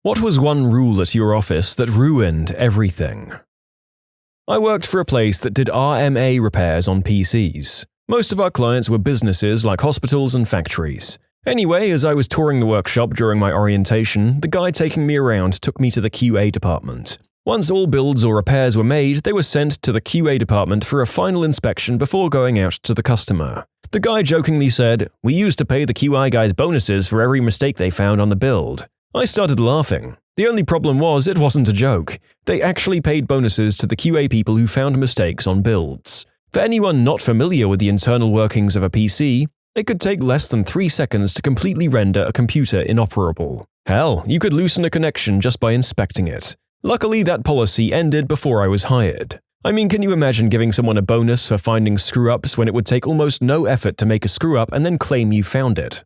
What was one rule at your office that ruined everything? I worked for a place that did RMA repairs on PCs. Most of our clients were businesses like hospitals and factories. Anyway, as I was touring the workshop during my orientation, the guy taking me around took me to the QA department. Once all builds or repairs were made, they were sent to the QA department for a final inspection before going out to the customer. The guy jokingly said, "We used to pay the QI guys bonuses for every mistake they found on the build." I started laughing. The only problem was it wasn't a joke. They actually paid bonuses to the QA people who found mistakes on builds. For anyone not familiar with the internal workings of a PC, it could take less than 3 seconds to completely render a computer inoperable. Hell, you could loosen a connection just by inspecting it. Luckily, that policy ended before I was hired. I mean, can you imagine giving someone a bonus for finding screw-ups when it would take almost no effort to make a screw-up and then claim you found it?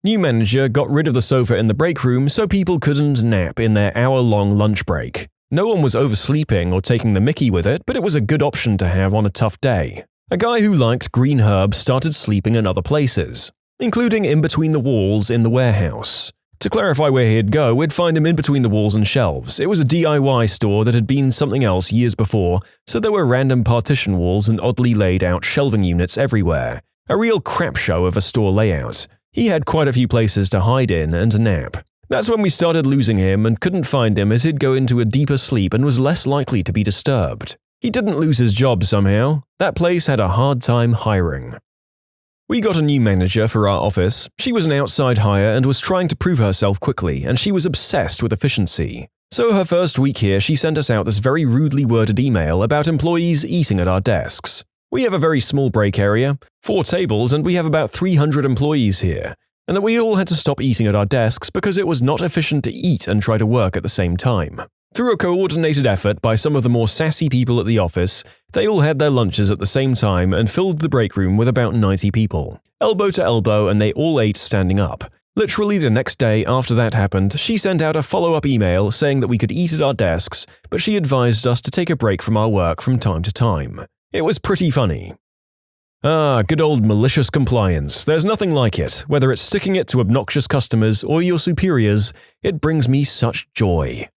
New manager got rid of the sofa in the break room so people couldn't nap in their hour-long lunch break. No one was oversleeping or taking the mickey with it, but it was a good option to have on a tough day. A guy who liked green herbs started sleeping in other places, including in between the walls in the warehouse. To clarify where he'd go, we'd find him in between the walls and shelves. It was a DIY store that had been something else years before, so there were random partition walls and oddly laid out shelving units everywhere. A real crap show of a store layout. He had quite a few places to hide in and nap. That's when we started losing him and couldn't find him as he'd go into a deeper sleep and was less likely to be disturbed. He didn't lose his job somehow. That place had a hard time hiring. We got a new manager for our office. She was an outside hire and was trying to prove herself quickly, and she was obsessed with efficiency. So her first week here, she sent us out this very rudely worded email about employees eating at our desks. We have a very small break area, 4 tables, and we have about 300 employees here, and that we all had to stop eating at our desks because it was not efficient to eat and try to work at the same time. Through a coordinated effort by some of the more sassy people at the office, they all had their lunches at the same time and filled the break room with about 90 people, elbow to elbow, and they all ate standing up. Literally the next day after that happened, she sent out a follow-up email saying that we could eat at our desks, but she advised us to take a break from our work from time to time. It was pretty funny. Good old malicious compliance. There's nothing like it. Whether it's sticking it to obnoxious customers or your superiors, it brings me such joy.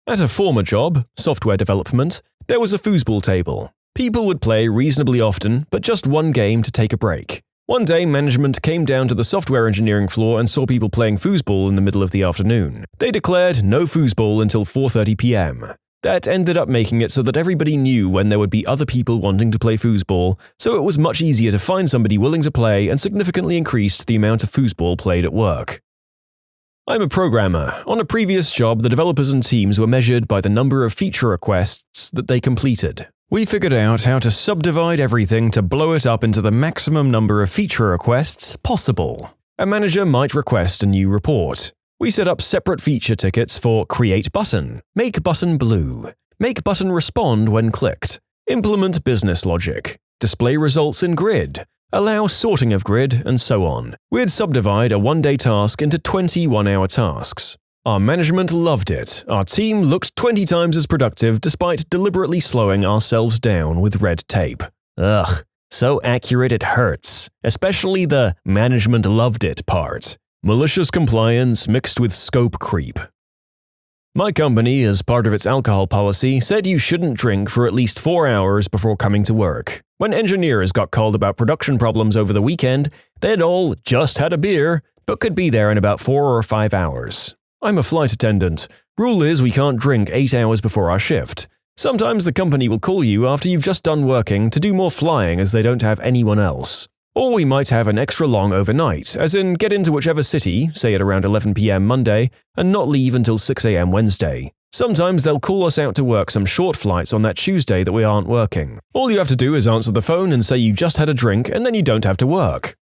At a former job, software development, there was a foosball table. People would play reasonably often, but just one game to take a break. One day, management came down to the software engineering floor and saw people playing foosball in the middle of the afternoon. They declared no foosball until 4:30 p.m. That ended up making it so that everybody knew when there would be other people wanting to play foosball, so it was much easier to find somebody willing to play and significantly increased the amount of foosball played at work. I'm a programmer. On a previous job, the developers and teams were measured by the number of feature requests that they completed. We figured out how to subdivide everything to blow it up into the maximum number of feature requests possible. A manager might request a new report. We set up separate feature tickets for Create Button, Make Button Blue, Make Button Respond when clicked, Implement Business Logic, Display Results in Grid, Allow sorting of grid, and so on. We'd subdivide a one-day task into 20 one-hour tasks. Our management loved it. Our team looked 20 times as productive despite deliberately slowing ourselves down with red tape. Ugh, so accurate it hurts. Especially the management loved it part. Malicious compliance mixed with scope creep. My company, as part of its alcohol policy, said you shouldn't drink for at least 4 hours before coming to work. When engineers got called about production problems over the weekend, they'd all just had a beer, but could be there in about 4 or 5 hours. I'm a flight attendant. Rule is we can't drink 8 hours before our shift. Sometimes the company will call you after you've just done working to do more flying as they don't have anyone else. Or we might have an extra long overnight, as in get into whichever city, say at around 11 p.m. Monday, and not leave until 6 a.m. Wednesday. Sometimes they'll call us out to work some short flights on that Tuesday that we aren't working. All you have to do is answer the phone and say you just had a drink, and then you don't have to work.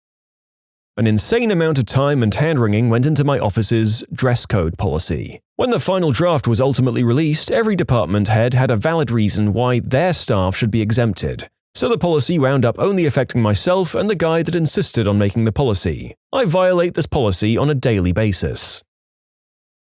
An insane amount of time and hand-wringing went into my office's dress code policy. When the final draft was ultimately released, every department head had a valid reason why their staff should be exempted. So the policy wound up only affecting myself and the guy that insisted on making the policy. I violate this policy on a daily basis.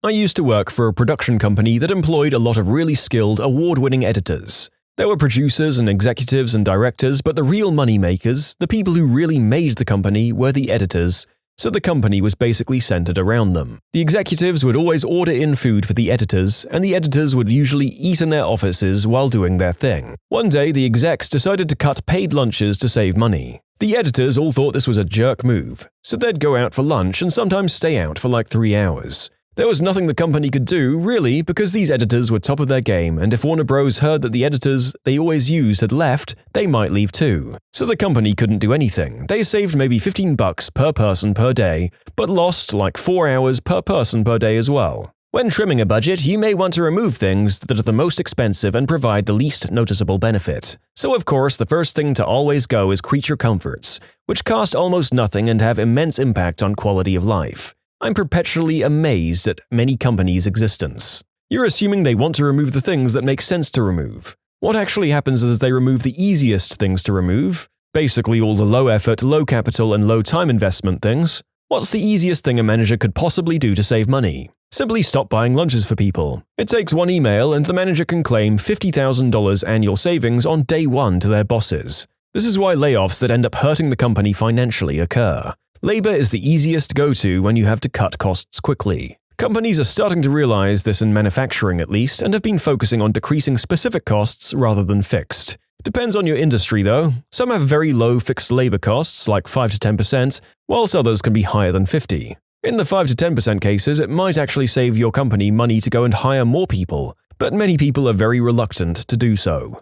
I used to work for a production company that employed a lot of really skilled, award-winning editors. There were producers and executives and directors, but the real money makers, the people who really made the company, were the editors, so the company was basically centered around them. The executives would always order in food for the editors, and the editors would usually eat in their offices while doing their thing. One day, the execs decided to cut paid lunches to save money. The editors all thought this was a jerk move, so they'd go out for lunch and sometimes stay out for like 3 hours. There was nothing the company could do, really, because these editors were top of their game, and if Warner Bros. Heard that the editors they always used had left, they might leave too. So the company couldn't do anything. They saved maybe $15 per person per day, but lost like 4 hours per person per day as well. When trimming a budget, you may want to remove things that are the most expensive and provide the least noticeable benefit. So of course, the first thing to always go is creature comforts, which cost almost nothing and have immense impact on quality of life. I'm perpetually amazed at many companies' existence. You're assuming they want to remove the things that make sense to remove. What actually happens is they remove the easiest things to remove, basically all the low effort, low capital, and low time investment things. What's the easiest thing a manager could possibly do to save money? Simply stop buying lunches for people. It takes one email and the manager can claim $50,000 annual savings on day one to their bosses. This is why layoffs that end up hurting the company financially occur. Labor is the easiest go-to when you have to cut costs quickly. Companies are starting to realize this in manufacturing at least and have been focusing on decreasing specific costs rather than fixed. Depends on your industry though. Some have very low fixed labor costs like 5 to 10%, whilst others can be higher than 50%. In the 5 to 10% cases, it might actually save your company money to go and hire more people, but many people are very reluctant to do so.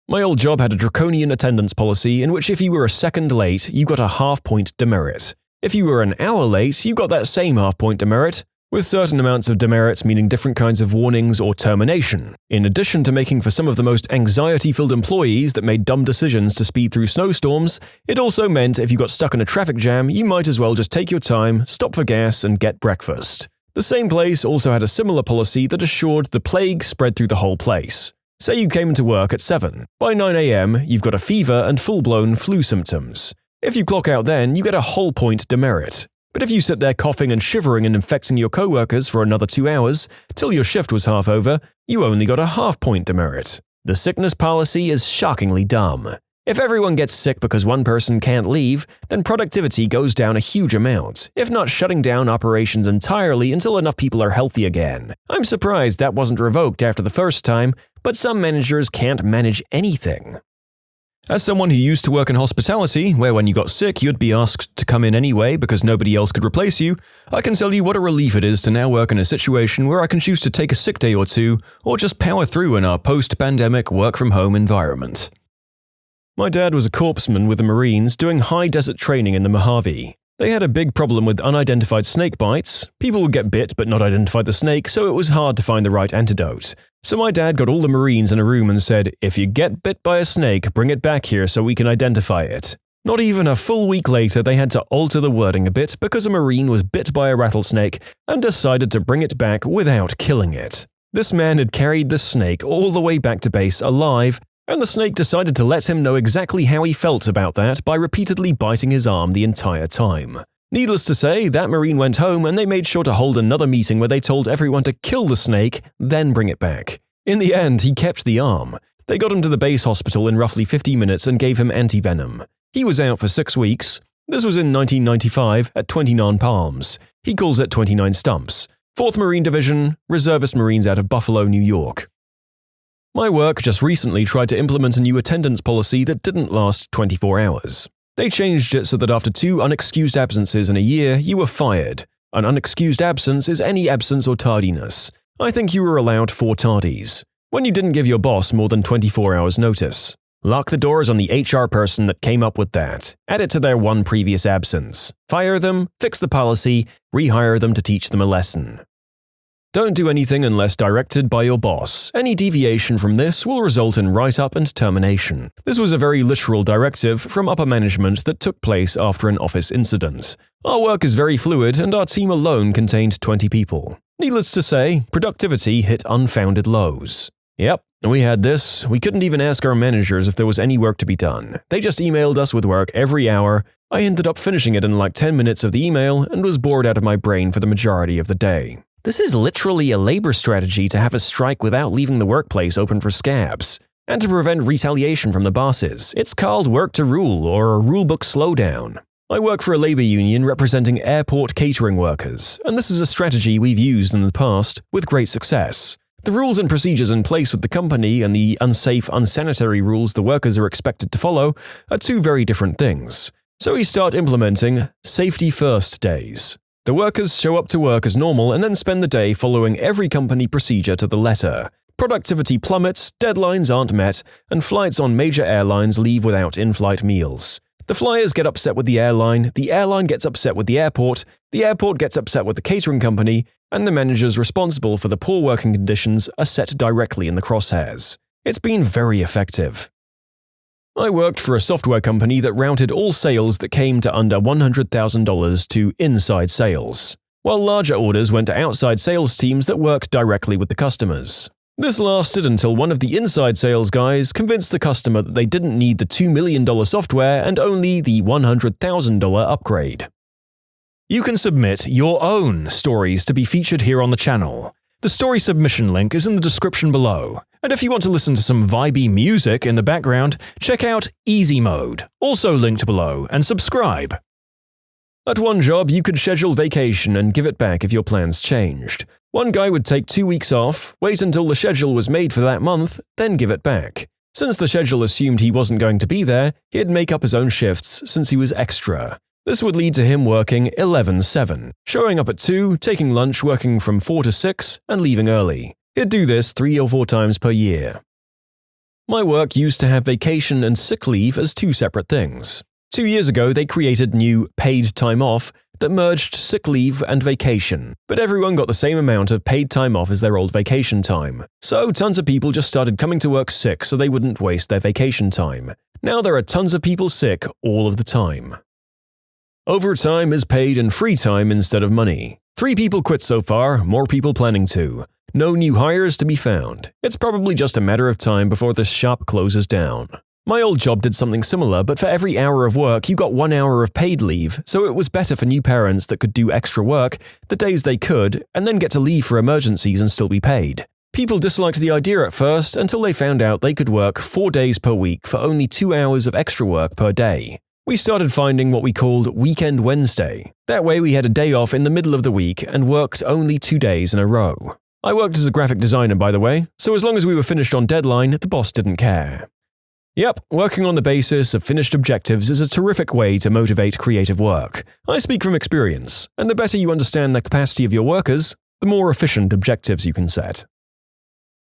My old job had a draconian attendance policy in which if you were a second late, you got a half-point demerit. If you were an hour late, you got that same half-point demerit, with certain amounts of demerits meaning different kinds of warnings or termination. In addition to making for some of the most anxiety-filled employees that made dumb decisions to speed through snowstorms, it also meant if you got stuck in a traffic jam, you might as well just take your time, stop for gas, and get breakfast. The same place also had a similar policy that assured the plague spread through the whole place. Say you came to work at 7. By 9 a.m., you've got a fever and full-blown flu symptoms. If you clock out then, you get a whole-point demerit. But if you sit there coughing and shivering and infecting your coworkers for another 2 hours, till your shift was half over, you only got a half-point demerit. The sickness policy is shockingly dumb. If everyone gets sick because one person can't leave, then productivity goes down a huge amount, if not shutting down operations entirely until enough people are healthy again. I'm surprised that wasn't revoked after the first time, but some managers can't manage anything. As someone who used to work in hospitality, where when you got sick you'd be asked to come in anyway because nobody else could replace you, I can tell you what a relief it is to now work in a situation where I can choose to take a sick day or two, or just power through in our post-pandemic work-from-home environment. My dad was a corpsman with the Marines doing high desert training in the Mojave. They had a big problem with unidentified snake bites. People would get bit but not identify the snake, so it was hard to find the right antidote. So my dad got all the Marines in a room and said, "If you get bit by a snake, bring it back here so we can identify it." Not even a full week later, they had to alter the wording a bit because a Marine was bit by a rattlesnake and decided to bring it back without killing it. This man had carried the snake all the way back to base alive, and the snake decided to let him know exactly how he felt about that by repeatedly biting his arm the entire time. Needless to say, that Marine went home and they made sure to hold another meeting where they told everyone to kill the snake, then bring it back. In the end, he kept the arm. They got him to the base hospital in roughly 50 minutes and gave him antivenom. He was out for 6 weeks. This was in 1995 at 29 Palms. He calls it 29 Stumps. 4th Marine Division, Reservist Marines out of Buffalo, New York. My work just recently tried to implement a new attendance policy that didn't last 24 hours. They changed it so that after 2 unexcused absences in a year, you were fired. An unexcused absence is any absence or tardiness. I think you were allowed 4 tardies. When you didn't give your boss more than 24 hours notice. Lock the doors on the HR person that came up with that. Add it to their one previous absence. Fire them, fix the policy, rehire them to teach them a lesson. Don't do anything unless directed by your boss. Any deviation from this will result in write-up and termination. This was a very literal directive from upper management that took place after an office incident. Our work is very fluid and our team alone contained 20 people. Needless to say, productivity hit unfounded lows. Yep, we had this. We couldn't even ask our managers if there was any work to be done. They just emailed us with work every hour. I ended up finishing it in like 10 minutes of the email and was bored out of my brain for the majority of the day. This is literally a labor strategy to have a strike without leaving the workplace open for scabs, and to prevent retaliation from the bosses. It's called work to rule or a rulebook slowdown. I work for a labor union representing airport catering workers, and this is a strategy we've used in the past with great success. The rules and procedures in place with the company and the unsafe, unsanitary rules the workers are expected to follow are two very different things. So we start implementing safety first days. The workers show up to work as normal and then spend the day following every company procedure to the letter. Productivity plummets, deadlines aren't met, and flights on major airlines leave without in-flight meals. The flyers get upset with the airline gets upset with the airport gets upset with the catering company, and the managers responsible for the poor working conditions are set directly in the crosshairs. It's been very effective. I worked for a software company that routed all sales that came to under $100,000 to inside sales, while larger orders went to outside sales teams that worked directly with the customers. This lasted until one of the inside sales guys convinced the customer that they didn't need the $2 million software and only the $100,000 upgrade. You can submit your own stories to be featured here on the channel. The story submission link is in the description below, and if you want to listen to some vibey music in the background, check out easymode, also linked below, and subscribe. At one job, you could schedule vacation and give it back if your plans changed. One guy would take 2 weeks off, wait until the schedule was made for that month, then give it back. Since the schedule assumed he wasn't going to be there, he'd make up his own shifts since he was extra. This would lead to him working 11/7, showing up at 2, taking lunch, working from 4 to 6, and leaving early. He'd do this 3 or 4 times per year. My work used to have vacation and sick leave as 2 separate things. 2 years ago, they created new paid time off that merged sick leave and vacation, but everyone got the same amount of paid time off as their old vacation time. So tons of people just started coming to work sick so they wouldn't waste their vacation time. Now there are tons of people sick all of the time. Overtime is paid in free time instead of money. 3 people quit so far, more people planning to. No new hires to be found. It's probably just a matter of time before this shop closes down. My old job did something similar, but for every hour of work, you got 1 hour of paid leave, so it was better for new parents that could do extra work the days they could, and then get to leave for emergencies and still be paid. People disliked the idea at first until they found out they could work 4 days per week for only 2 hours of extra work per day. We started finding what we called Weekend Wednesday. That way we had a day off in the middle of the week and worked only 2 days in a row. I worked as a graphic designer, by the way, so as long as we were finished on deadline, the boss didn't care. Yep, working on the basis of finished objectives is a terrific way to motivate creative work. I speak from experience, and the better you understand the capacity of your workers, the more efficient objectives you can set.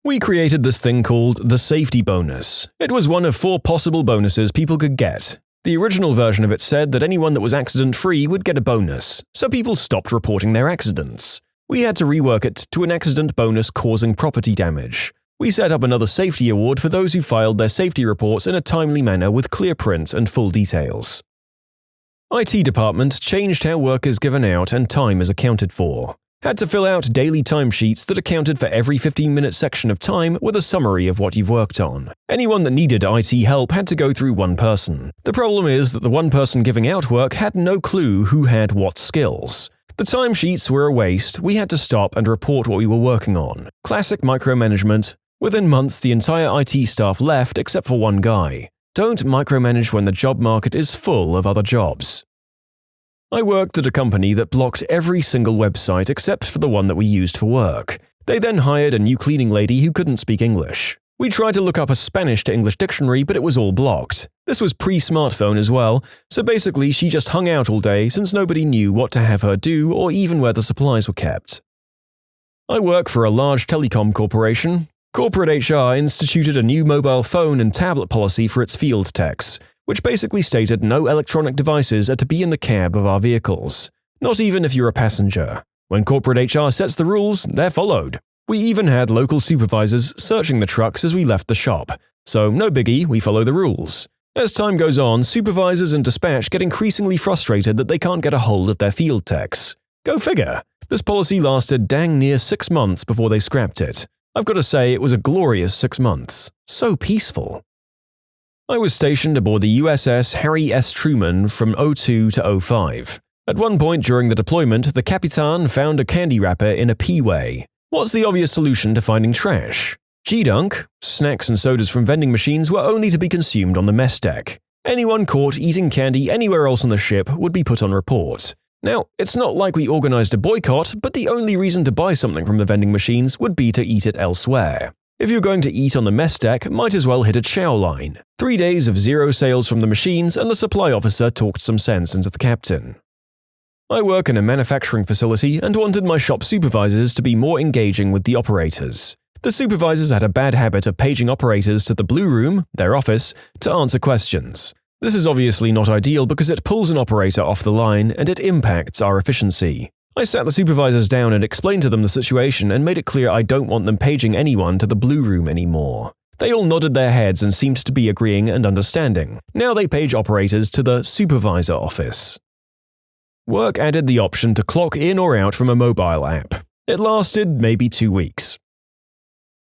We created this thing called the safety bonus. It was one of 4 possible bonuses people could get. The original version of it said that anyone that was accident-free would get a bonus, so people stopped reporting their accidents. We had to rework it to an accident bonus causing property damage. We set up another safety award for those who filed their safety reports in a timely manner with clear print and full details. IT department changed how work is given out and time is accounted for. Had to fill out daily timesheets that accounted for every 15-minute section of time with a summary of what you've worked on. Anyone that needed IT help had to go through one person. The problem is that the one person giving out work had no clue who had what skills. The timesheets were a waste, we had to stop and report what we were working on. Classic micromanagement. Within months, the entire IT staff left except for one guy. Don't micromanage when the job market is full of other jobs. I worked at a company that blocked every single website except for the one that we used for work. They then hired a new cleaning lady who couldn't speak English. We tried to look up a Spanish to English dictionary, but it was all blocked. This was pre-smartphone as well, so basically she just hung out all day since nobody knew what to have her do or even where the supplies were kept. I work for a large telecom corporation. Corporate HR instituted a new mobile phone and tablet policy for its field techs, which basically stated no electronic devices are to be in the cab of our vehicles, not even if you're a passenger. When corporate HR sets the rules, they're followed. We even had local supervisors searching the trucks as we left the shop, so no biggie, we follow the rules. As time goes on, supervisors and dispatch get increasingly frustrated that they can't get a hold of their field techs. Go figure. This policy lasted dang near 6 months before they scrapped it. I've got to say, it was a glorious 6 months. So peaceful. I was stationed aboard the USS Harry S. Truman from 02 to 05. At one point during the deployment, the Capitan found a candy wrapper in a P-way. What's the obvious solution to finding trash? G-Dunk, snacks and sodas from vending machines were only to be consumed on the mess deck. Anyone caught eating candy anywhere else on the ship would be put on report. Now, it's not like we organized a boycott, but the only reason to buy something from the vending machines would be to eat it elsewhere. If you're going to eat on the mess deck, might as well hit a chow line. 3 days of zero sales from the machines, and the supply officer talked some sense into the captain. I work in a manufacturing facility and wanted my shop supervisors to be more engaging with the operators. The supervisors had a bad habit of paging operators to the blue room, their office, to answer questions. This is obviously not ideal because it pulls an operator off the line and it impacts our efficiency. I sat the supervisors down and explained to them the situation and made it clear I don't want them paging anyone to the blue room anymore. They all nodded their heads and seemed to be agreeing and understanding. Now they page operators to the supervisor office. Work added the option to clock in or out from a mobile app. It lasted maybe 2 weeks.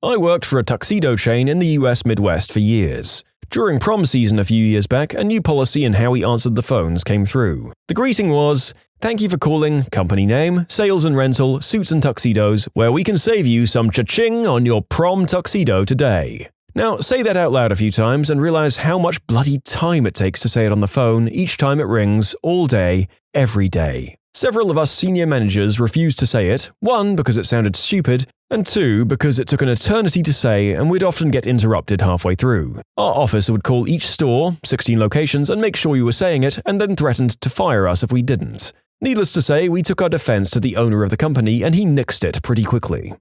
I worked for a tuxedo chain in the US Midwest for years. During prom season a few years back, a new policy in how we answered the phones came through. The greeting was, "Thank you for calling, company name, sales and rental, suits and tuxedos, where we can save you some cha-ching on your prom tuxedo today." Now, say that out loud a few times and realize how much bloody time it takes to say it on the phone each time it rings, all day, every day. Several of us senior managers refused to say it, 1 because it sounded stupid, and 2 because it took an eternity to say and we'd often get interrupted halfway through. Our office would call each store, 16 locations, and make sure you were saying it, and then threatened to fire us if we didn't. Needless to say, we took our defense to the owner of the company and he nixed it pretty quickly.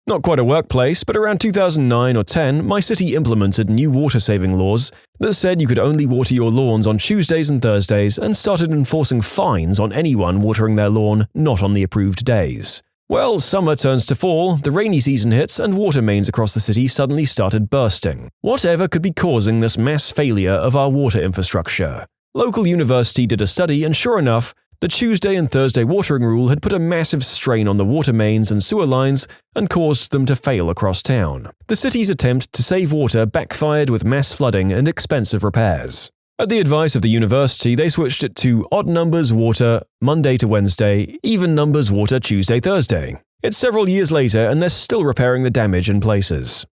Not quite a workplace, but around 2009 or 10, my city implemented new water-saving laws that said you could only water your lawns on Tuesdays and Thursdays and started enforcing fines on anyone watering their lawn not on the approved days. Well, summer turns to fall, the rainy season hits, and water mains across the city suddenly started bursting. Whatever could be causing this mass failure of our water infrastructure? Local university did a study and sure enough, the Tuesday and Thursday watering rule had put a massive strain on the water mains and sewer lines and caused them to fail across town. The city's attempt to save water backfired with mass flooding and expensive repairs. At the advice of the university, they switched it to odd numbers water Monday to Wednesday, even numbers water Tuesday, Thursday. It's several years later and they're still repairing the damage in places.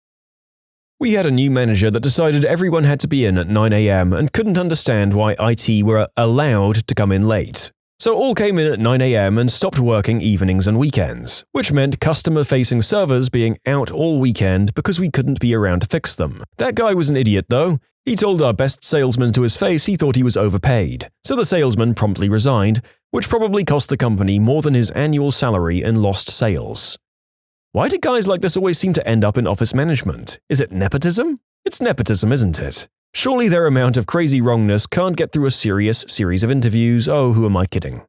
We had a new manager that decided everyone had to be in at 9 a.m. and couldn't understand why IT were allowed to come in late. So all came in at 9 a.m. and stopped working evenings and weekends, which meant customer-facing servers being out all weekend because we couldn't be around to fix them. That guy was an idiot though. He told our best salesman to his face he thought he was overpaid, so the salesman promptly resigned, which probably cost the company more than his annual salary in lost sales. Why do guys like this always seem to end up in office management? Is it nepotism? It's nepotism, isn't it? Surely their amount of crazy wrongness can't get through a serious series of interviews. Oh, who am I kidding?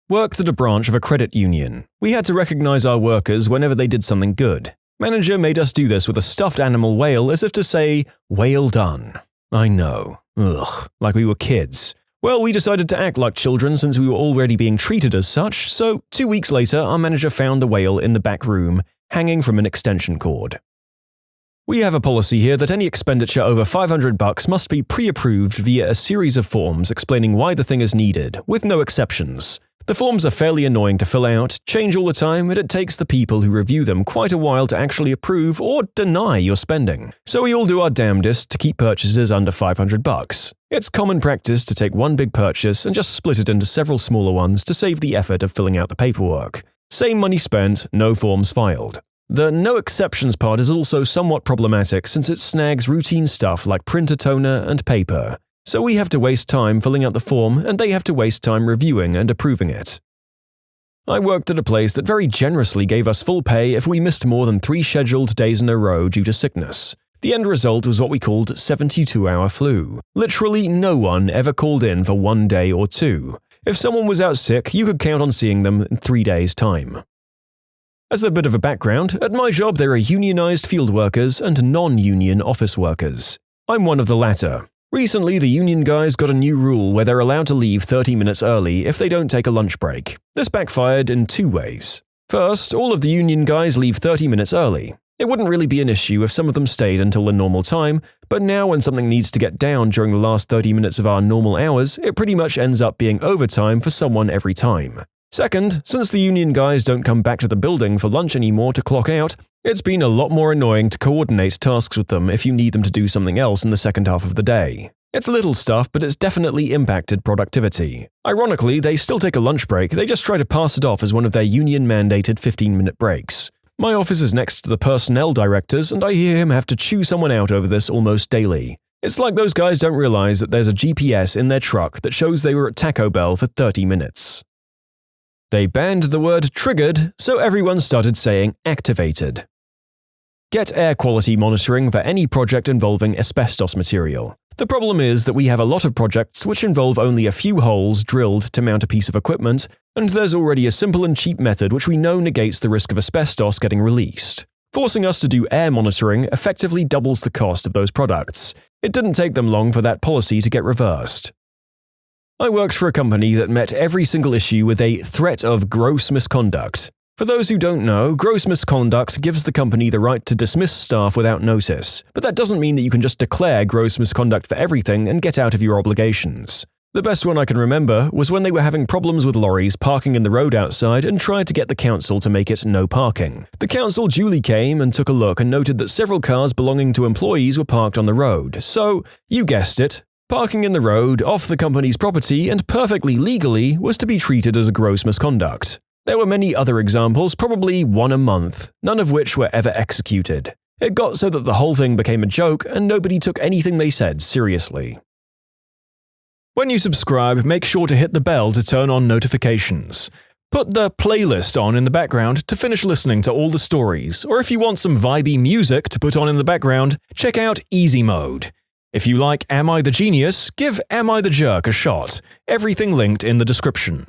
Worked at a branch of a credit union. We had to recognize our workers whenever they did something good. Manager made us do this with a stuffed animal whale as if to say, "Whale done." I know. Ugh, like we were kids. Well, we decided to act like children since we were already being treated as such, so 2 weeks later our manager found the whale in the back room, hanging from an extension cord. We have a policy here that any expenditure over $500 must be pre-approved via a series of forms explaining why the thing is needed, with no exceptions. The forms are fairly annoying to fill out, change all the time, and it takes the people who review them quite a while to actually approve or deny your spending. So we all do our damnedest to keep purchases under $500. It's common practice to take one big purchase and just split it into several smaller ones to save the effort of filling out the paperwork. Same money spent, no forms filed. The no exceptions part is also somewhat problematic since it snags routine stuff like printer toner and paper. So we have to waste time filling out the form and they have to waste time reviewing and approving it. I worked at a place that very generously gave us full pay if we missed more than 3 scheduled days in a row due to sickness. The end result was what we called 72-hour flu. Literally no one ever called in for 1 day or 2. If someone was out sick, you could count on seeing them in 3 days' time. As a bit of a background, at my job there are unionized field workers and non-union office workers. I'm one of the latter. Recently, the union guys got a new rule where they're allowed to leave 30 minutes early if they don't take a lunch break. This backfired in 2 ways. First, all of the union guys leave 30 minutes early. It wouldn't really be an issue if some of them stayed until the normal time, but now when something needs to get down during the last 30 minutes of our normal hours, it pretty much ends up being overtime for someone every time. Second, since the union guys don't come back to the building for lunch anymore to clock out, it's been a lot more annoying to coordinate tasks with them if you need them to do something else in the second half of the day. It's little stuff, but it's definitely impacted productivity. Ironically, they still take a lunch break, they just try to pass it off as one of their union-mandated 15-minute breaks. My office is next to the personnel director's, and I hear him have to chew someone out over this almost daily. It's like those guys don't realize that there's a GPS in their truck that shows they were at Taco Bell for 30 minutes. They banned the word triggered, so everyone started saying activated. Get air quality monitoring for any project involving asbestos material. The problem is that we have a lot of projects which involve only a few holes drilled to mount a piece of equipment, and there's already a simple and cheap method which we know negates the risk of asbestos getting released. Forcing us to do air monitoring effectively doubles the cost of those products. It didn't take them long for that policy to get reversed. I worked for a company that met every single issue with a threat of gross misconduct. For those who don't know, gross misconduct gives the company the right to dismiss staff without notice, but that doesn't mean that you can just declare gross misconduct for everything and get out of your obligations. The best one I can remember was when they were having problems with lorries parking in the road outside and tried to get the council to make it no parking. The council duly came and took a look and noted that several cars belonging to employees were parked on the road, so, you guessed it, parking in the road, off the company's property, and perfectly legally was to be treated as gross misconduct. There were many other examples, probably one a month, none of which were ever executed. It got so that the whole thing became a joke and nobody took anything they said seriously. When you subscribe, make sure to hit the bell to turn on notifications. Put the playlist on in the background to finish listening to all the stories, or if you want some vibey music to put on in the background, check out easymode. If you like Am I the Genius, give Am I the Jerk a shot. Everything linked in the description.